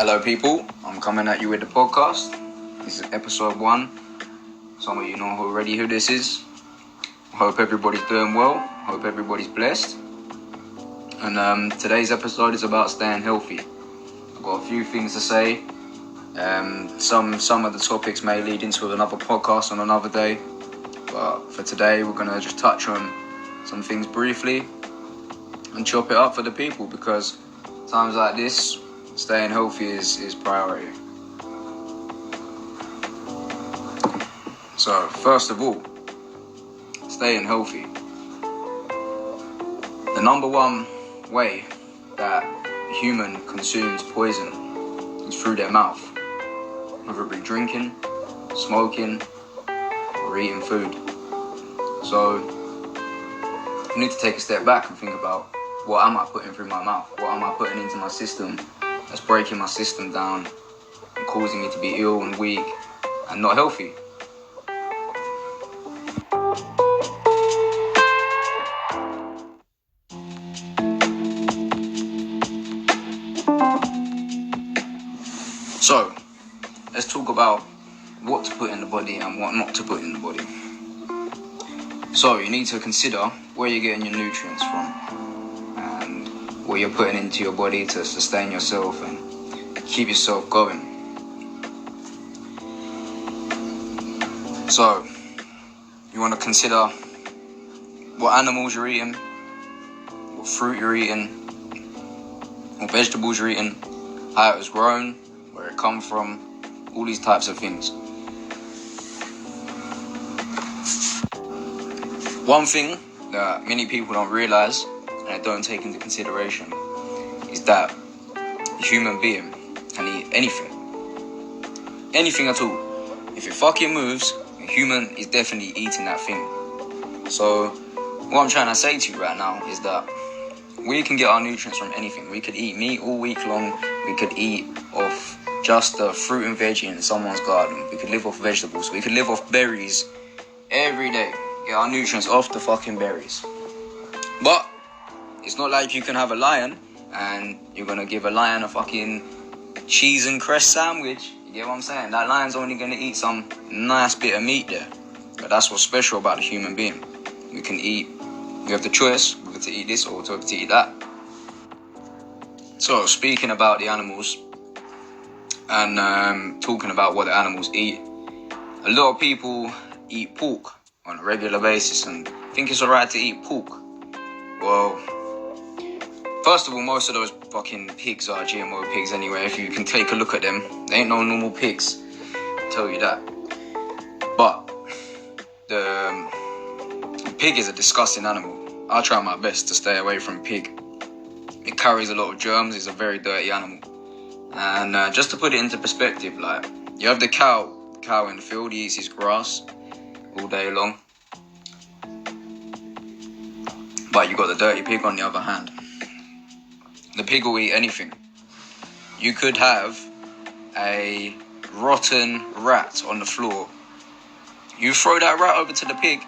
Hello people, I'm coming at you with the podcast. This is episode 1. Some of you know already who this is. Hope everybody's doing well. Hope everybody's blessed. And today's episode is about staying healthy. I've got a few things to say. Some of the topics may lead into another podcast on another day. But for today, we're going to just touch on some things briefly and chop it up for the people, because times like this, staying healthy is priority. So, first of all, staying healthy. The number one way that a human consumes poison is through their mouth. Whether it be drinking, smoking, or eating food. So, you need to take a step back and think about, what am I putting through my mouth? What am I putting into my system that's breaking my system down and causing me to be ill and weak and not healthy? So, let's talk about what to put in the body and what not to put in the body. So, you need to consider where you're getting your nutrients from and what you're putting into your body to sustain yourself and keep yourself going. So, you want to consider what animals you're eating, what fruit you're eating, what vegetables you're eating, how it was grown, where it come from, all these types of things. One thing that many people don't realise and they don't take into consideration is that a human being can eat anything at all. If it fucking moves, a human is definitely eating that thing. So what I'm trying to say to you right now is that we can get our nutrients from anything. We could eat meat all week long. We could eat off just the fruit and veggie in someone's garden. We could live off vegetables. We could live off berries every day. Get our nutrients off the fucking berries. But it's not like you can have a lion and you're going to give a lion a fucking cheese and cress sandwich. You get what I'm saying? That lion's only going to eat some nice bit of meat there. But that's what's special about the human being. We can eat, we have the choice whether to eat this or to eat that. So, speaking about the animals and talking about what the animals eat, a lot of people eat pork on a regular basis and think it's alright to eat pork. Well, first of all, most of those fucking pigs are GMO pigs anyway. If you can take a look at them, they ain't no normal pigs, I'll tell you that. But the pig is a disgusting animal. I try my best to stay away from pig. It carries a lot of germs, it's a very dirty animal. And just to put it into perspective, like, you have the cow in the field, he eats his grass all day long. But you got the dirty pig on the other hand. The pig will eat anything. You could have a rotten rat on the floor. You throw that rat over to the pig,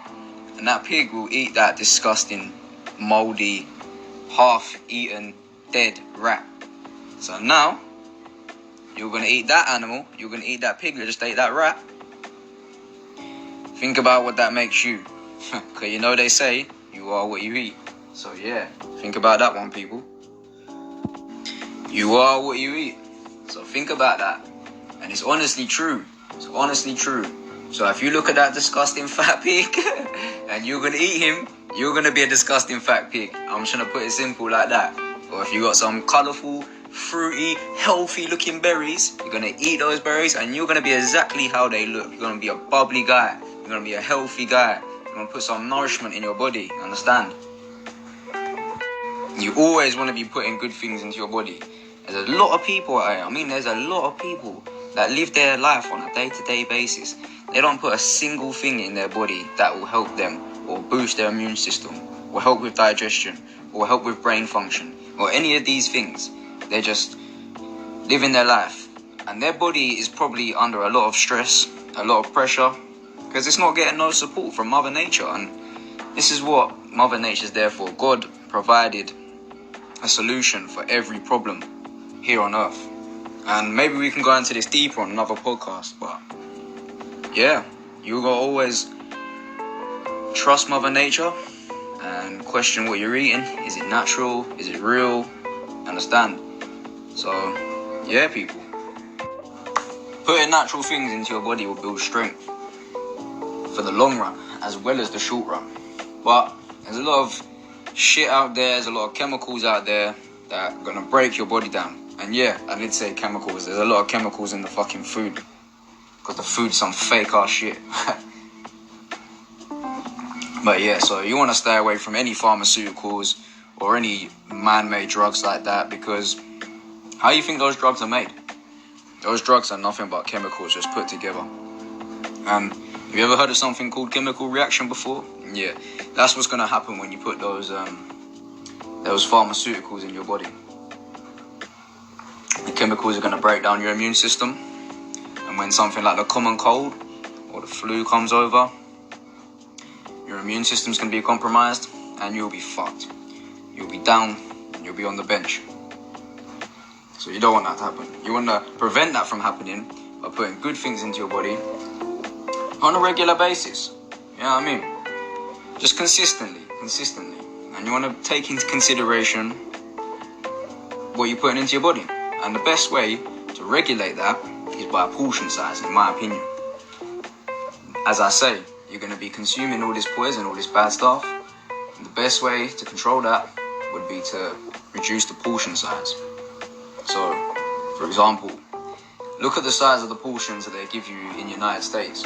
and that pig will eat that disgusting, mouldy, half-eaten, dead rat. So now, you're going to eat that animal, you're going to eat that pig, you just ate that rat. Think about what that makes you. Because you know they say, you are what you eat. So yeah, think about that one, people. You are what you eat. So think about that. And it's honestly true. It's honestly true. So if you look at that disgusting fat pig and you're going to eat him, you're going to be a disgusting fat pig. I'm just going to put it simple like that. Or if you got some colourful, fruity, healthy looking berries, you're going to eat those berries and you're going to be exactly how they look. You're going to be a bubbly guy. You're going to be a healthy guy. You're going to put some nourishment in your body. You understand? You always want to be putting good things into your body. There's a lot of people there's a lot of people that live their life on a day-to-day basis. They don't put a single thing in their body that will help them or boost their immune system or help with digestion or help with brain function or any of these things. They're just living their life. And their body is probably under a lot of stress, a lot of pressure, because it's not getting no support from Mother Nature. And this is what Mother Nature's there for. God provided a solution for every problem here on earth. And maybe we can go into this deeper on another podcast. But yeah, you gotta always trust Mother Nature and question what you're eating. Is it natural? Is it real? Understand? So yeah, people, putting natural things into your body will build strength for the long run as well as the short run. But there's a lot of shit out there, there's a lot of chemicals out there that are gonna break your body down. And yeah, I did say chemicals. There's a lot of chemicals in the fucking food, because the food's some fake ass shit. But yeah, so you want to stay away from any pharmaceuticals or any man-made drugs like that, because how do you think those drugs are made? Those drugs are nothing but chemicals just put together. And have you ever heard of something called chemical reaction before? Yeah, that's what's going to happen when you put those pharmaceuticals in your body. The chemicals are going to break down your immune system, and when something like the common cold or the flu comes over, your immune system's going to be compromised and you'll be fucked. You'll be down and you'll be on the bench. So you don't want that to happen. You want to prevent that from happening by putting good things into your body on a regular basis. You know what I mean? Just consistently. And you want to take into consideration what you're putting into your body. And the best way to regulate that is by portion size, in my opinion. As I say, you're going to be consuming all this poison, all this bad stuff. And the best way to control that would be to reduce the portion size. So, for example, look at the size of the portions that they give you in the United States.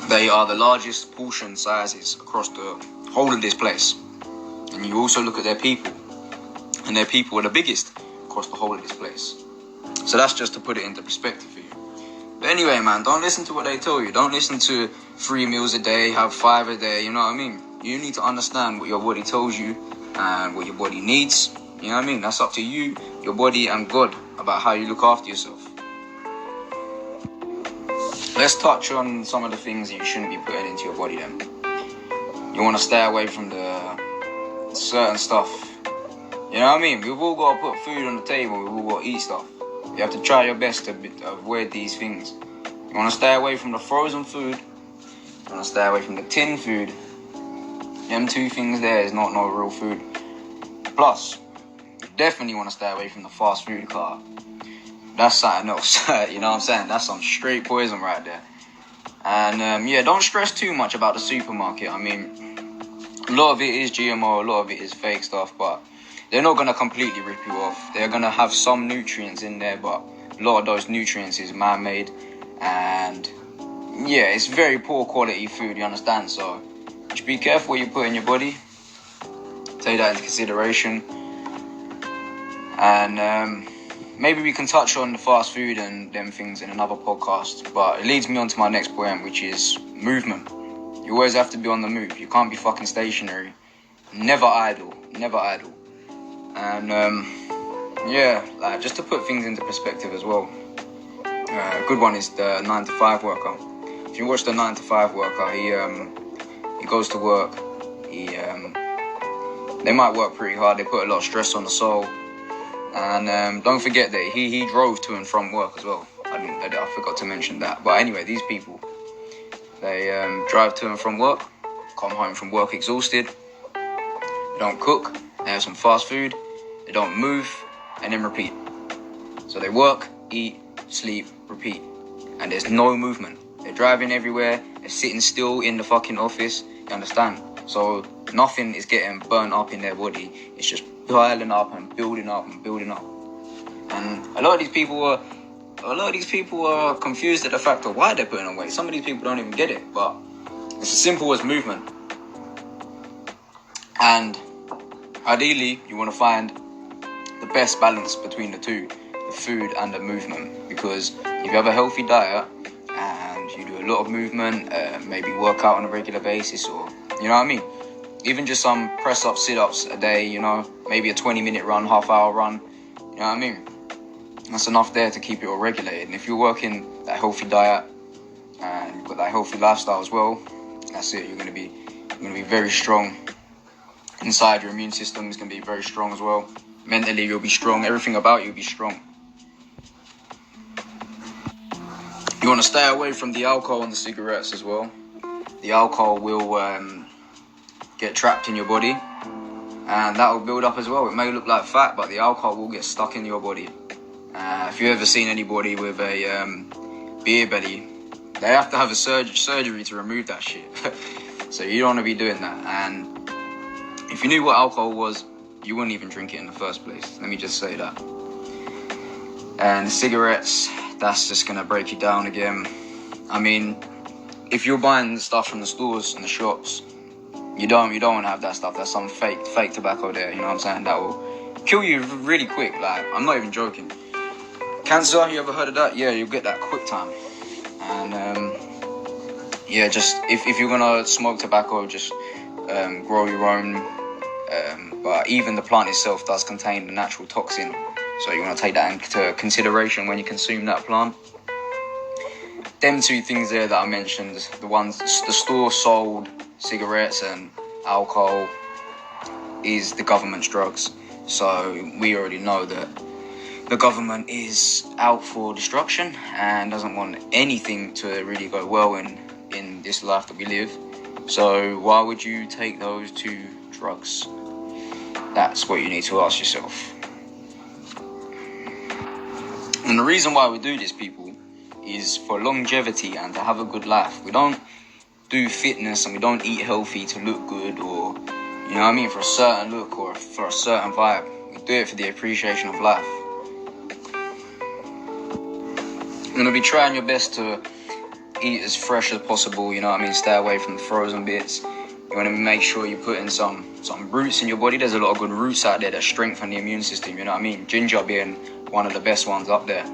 They are the largest portion sizes across the whole of this place. And you also look at their people, and their people are the biggest across the whole of this place. So that's just to put it into perspective for you. But anyway, man, don't listen to what they tell you. Don't listen to 3 meals a day, have 5 a day, you know what I mean? You need to understand what your body tells you and what your body needs. You know what I mean? That's up to you, your body, and God about how you look after yourself. Let's touch on some of the things that you shouldn't be putting into your body then. You want to stay away from the certain stuff. You know what I mean? We've all got to put food on the table. We've all got to eat stuff. You have to try your best to avoid these things. You want to stay away from the frozen food. You want to stay away from the tin food. Them 2 things there is not no real food. Plus, you definitely want to stay away from the fast food car. That's something else. You know what I'm saying? That's some straight poison right there. And yeah, don't stress too much about the supermarket. I mean, a lot of it is GMO, a lot of it is fake stuff, but they're not going to completely rip you off. They're going to have some nutrients in there, but a lot of those nutrients is man-made. And yeah, it's very poor quality food, you understand? So just be careful what you put in your body. Take that into consideration. And maybe we can touch on the fast food and them things in another podcast. But it leads me on to my next point, which is movement. You always have to be on the move. You can't be fucking stationary. Never idle. And yeah, like, just to put things into perspective as well. A good one is the 9 to 5 worker. If you watch the 9 to 5 worker, he goes to work. They might work pretty hard. They put a lot of stress on the soul. And don't forget that he drove to and from work as well. I forgot to mention that. But anyway, these people, they drive to and from work, come home from work exhausted. They don't cook. They have some fast food. They don't move, and then repeat. So they work, eat, sleep, repeat. And there's no movement. They're driving everywhere. They're sitting still in the fucking office. You understand? So nothing is getting burnt up in their body. It's just piling up and building up and building up. And a lot of these people are confused at the fact of why they're putting on weight. Some of these people don't even get it, but it's as simple as movement. And ideally, you want to find the best balance between the two, the food and the movement. Because if you have a healthy diet and you do a lot of movement, maybe work out on a regular basis, or, you know what I mean? Even just some press-ups, sit-ups a day, you know, maybe a 20-minute run, half-hour run, you know what I mean? That's enough there to keep it all regulated. And if you're working that healthy diet and you've got that healthy lifestyle as well, that's it. You're going to be very strong inside. Your immune system is going to be very strong as well. Mentally, you'll be strong. Everything about you will be strong. You want to stay away from the alcohol and the cigarettes as well. The alcohol will get trapped in your body, and that will build up as well. It may look like fat, but the alcohol will get stuck in your body. If you've ever seen anybody with a beer belly, they have to have a surgery to remove that shit. So you don't want to be doing that. And if you knew what alcohol was, you wouldn't even drink it in the first place. Let me just say that. And the cigarettes, that's just going to break you down again. I mean, if you're buying stuff from the stores and the shops, you don't want to have that stuff. That's some fake tobacco there, you know what I'm saying? That will kill you really quick. Like, I'm not even joking. Cancer, you ever heard of that? Yeah, you'll get that quick time. And yeah, just if you're gonna smoke tobacco, just grow your own. But even the plant itself does contain the natural toxin, so you want to take that into consideration when you consume that plant. Them two things there that I mentioned, the store sold cigarettes and alcohol, is the government's drugs. So we already know that the government is out for destruction and doesn't want anything to really go well in this life that we live. So why would you take those two drugs? That's what you need to ask yourself. And the reason why we do this, people, is for longevity and to have a good life. We don't do fitness and we don't eat healthy to look good, or, you know what I mean, for a certain look or for a certain vibe. We do it for the appreciation of life. You're going to be trying your best to eat as fresh as possible, you know what I mean? Stay away from the frozen bits. You want to make sure you put in some roots in your body. There's a lot of good roots out there that strengthen the immune system, you know what I mean? Ginger being one of the best ones up there.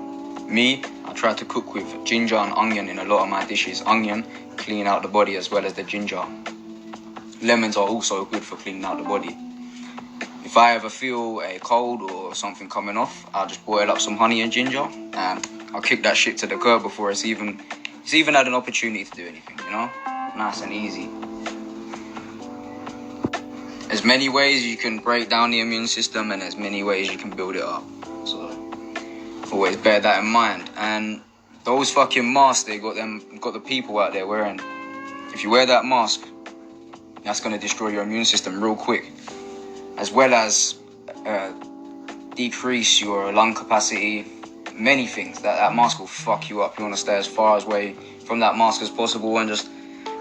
Me, I try to cook with ginger and onion in a lot of my dishes. Onion, clean out the body as well as the ginger. Lemons are also good for cleaning out the body. If I ever feel a cold or something coming off, I'll just boil up some honey and ginger, and I'll kick that shit to the curb before it's even had an opportunity to do anything, you know? Nice and easy. There's many ways you can break down the immune system, and there's many ways you can build it up. So always bear that in mind. And those fucking masks they got the people out there wearing. If you wear that mask, that's gonna destroy your immune system real quick, as well as decrease your lung capacity. Many things. That mask will fuck you up. You want to stay as far away from that mask as possible, and just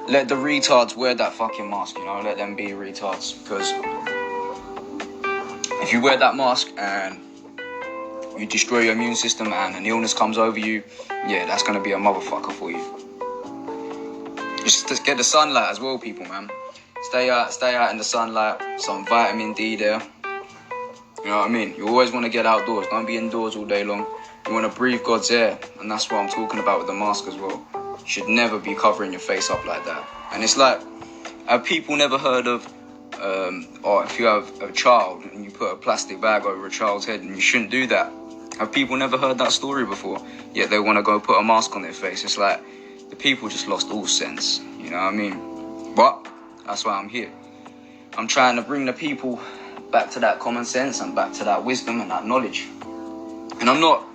let the retards wear that fucking mask, you know? Let them be retards. Because if you wear that mask and you destroy your immune system and an illness comes over you, yeah, that's going to be a motherfucker for you. Just get the sunlight as well, people, man. Stay out in the sunlight. Some vitamin D there. You know what I mean? You always want to get outdoors. Don't be indoors all day long. You want to breathe God's air. And that's what I'm talking about with the mask as well. You should never be covering your face up like that. And it's like, have people never heard of, or if you have a child and you put a plastic bag over a child's head, and you shouldn't do that. Have people never heard that story before? Yet they want to go put a mask on their face. It's like, the people just lost all sense. You know what I mean? But that's why I'm here. I'm trying to bring the people back to that common sense and back to that wisdom and that knowledge. And I'm not,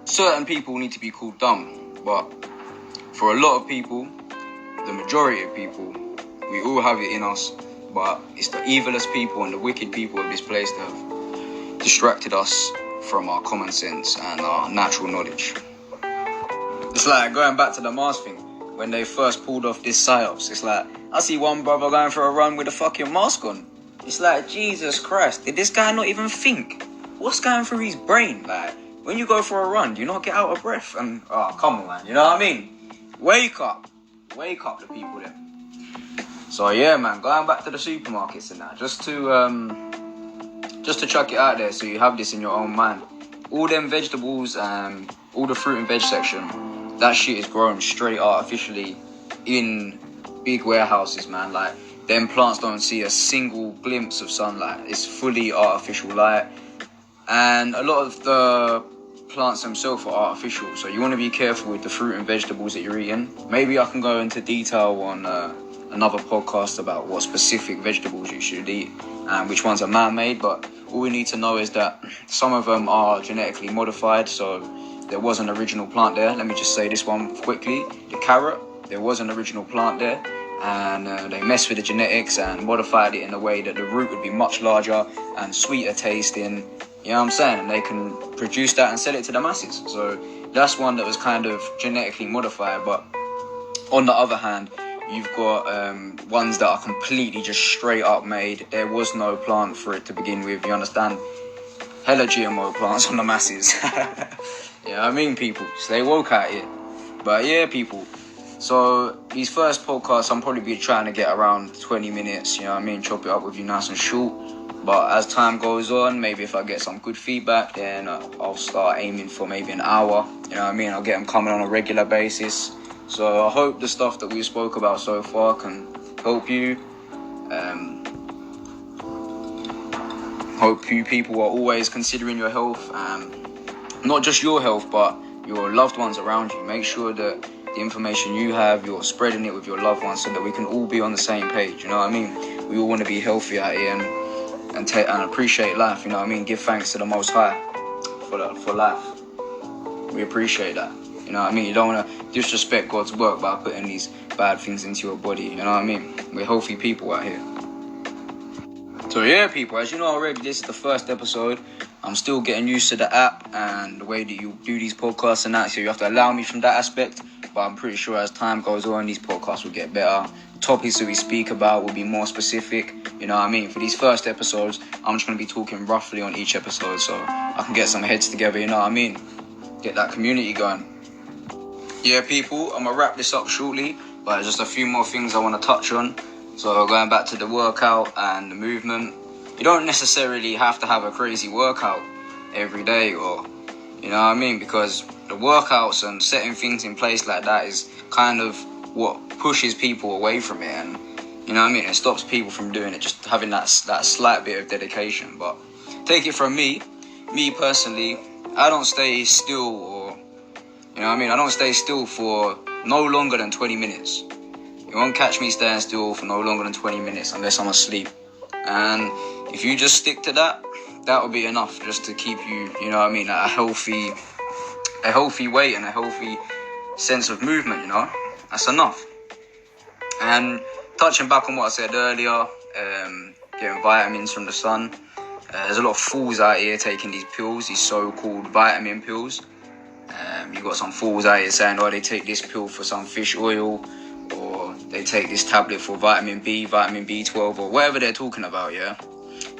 certain people need to be called dumb, but for a lot of people, the majority of people, we all have it in us, but it's the evilest people and the wicked people of this place that have distracted us from our common sense and our natural knowledge. It's like going back to the mask thing, when they first pulled off this psyops, it's like, I see one brother going for a run with a fucking mask on. It's like, Jesus Christ, did this guy not even think? What's going through his brain? Like, when you go for a run, do you not get out of breath? And, oh, come on, man, you know what I mean? Wake up the people there. So yeah, man, going back to the supermarkets and that, just to chuck it out there so you have this in your own mind. All them vegetables and all the fruit and veg section, that shit is grown straight artificially in big warehouses, man. Like, them plants don't see a single glimpse of sunlight. It's fully artificial light. And a lot of the plants themselves are artificial, so you want to be careful with the fruit and vegetables that you're eating. Maybe I can go into detail on another podcast about what specific vegetables you should eat and which ones are man-made, but all we need to know is that some of them are genetically modified, so there was an original plant there. Let me just say this one quickly. The carrot, there was an original plant there, and they messed with the genetics and modified it in a way that the root would be much larger and sweeter tasting. You know what I'm saying? And they can produce that and sell it to the masses. So that's one that was kind of genetically modified. But on the other hand, you've got ones that are completely just straight up made. There was no plant for it to begin with, you understand? Hella GMO plants on the masses. Yeah, I mean, people, stay woke out here. But yeah, people. So these first podcasts, I'm probably be trying to get around 20 minutes, you know what I mean? Chop it up with you nice and short. But as time goes on, maybe if I get some good feedback, then I'll start aiming for maybe an hour. You know what I mean? I'll get them coming on a regular basis. So I hope the stuff that we spoke about so far can help you. Hope you people are always considering your health. Not just your health, but your loved ones around you. Make sure that the information you have, you're spreading it with your loved ones so that we can all be on the same page. You know what I mean? We all want to be healthy out here and appreciate life. You know what I mean? Give thanks to the Most High for life. We appreciate that. You know what I mean? You don't want to disrespect God's work by putting these bad things into your body. You know what I mean? We're healthy people out here. So yeah, people, as you know already, this is the first episode. I'm still getting used to the app and the way that you do these podcasts and that, so you have to allow me from that aspect. But I'm pretty sure as time goes on, these podcasts will get better. The topics that we speak about will be more specific. You know what I mean? For these first episodes, I'm just going to be talking roughly on each episode so I can get some heads together, you know what I mean? Get that community going. Yeah, people, I'm going to wrap this up shortly, but there's just a few more things I want to touch on. So going back to the workout and the movement, you don't necessarily have to have a crazy workout every day, or, you know what I mean? Because the workouts and setting things in place like that is kind of what pushes people away from it, and, you know what I mean? It stops people from doing it, just having that slight bit of dedication. But take it from me personally, I don't stay still, or, you know what I mean? I don't stay still for no longer than 20 minutes. You won't catch me staying still for no longer than 20 minutes unless I'm asleep. And if you just stick to that, that will be enough just to keep you, you know what I mean, at a healthy weight and a healthy sense of movement, you know? That's enough. And touching back on what I said earlier, getting vitamins from the sun. There's a lot of fools out here taking these pills, these so-called vitamin pills. You got some fools out here saying, oh, they take this pill for some fish oil, or they take this tablet for vitamin B, vitamin B12, or whatever they're talking about, yeah?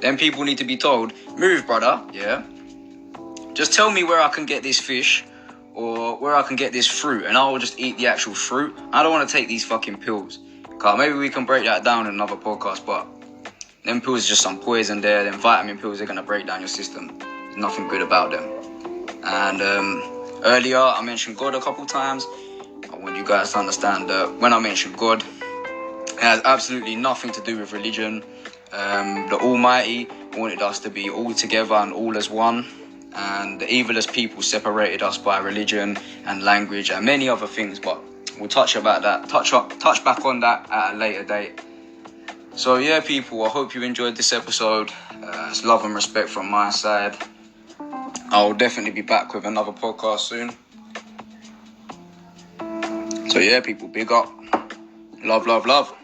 Then people need to be told, move, brother, yeah? Just tell me where I can get this fish, or where I can get this fruit, and I'll just eat the actual fruit. I don't want to take these fucking pills. Maybe we can break that down in another podcast, but them pills are just some poison there. Them vitamin pills are going to break down your system. There's nothing good about them. And earlier, I mentioned God a couple times. I want you guys to understand that when I mention God, it has absolutely nothing to do with religion. The Almighty wanted us to be all together and all as one. And the evilest people separated us by religion and language and many other things. But we'll touch back on that at a later date. So yeah, people, I hope you enjoyed this episode. It's love and respect from my side. I'll definitely be back with another podcast soon. So yeah, people, big up. Love, love, love.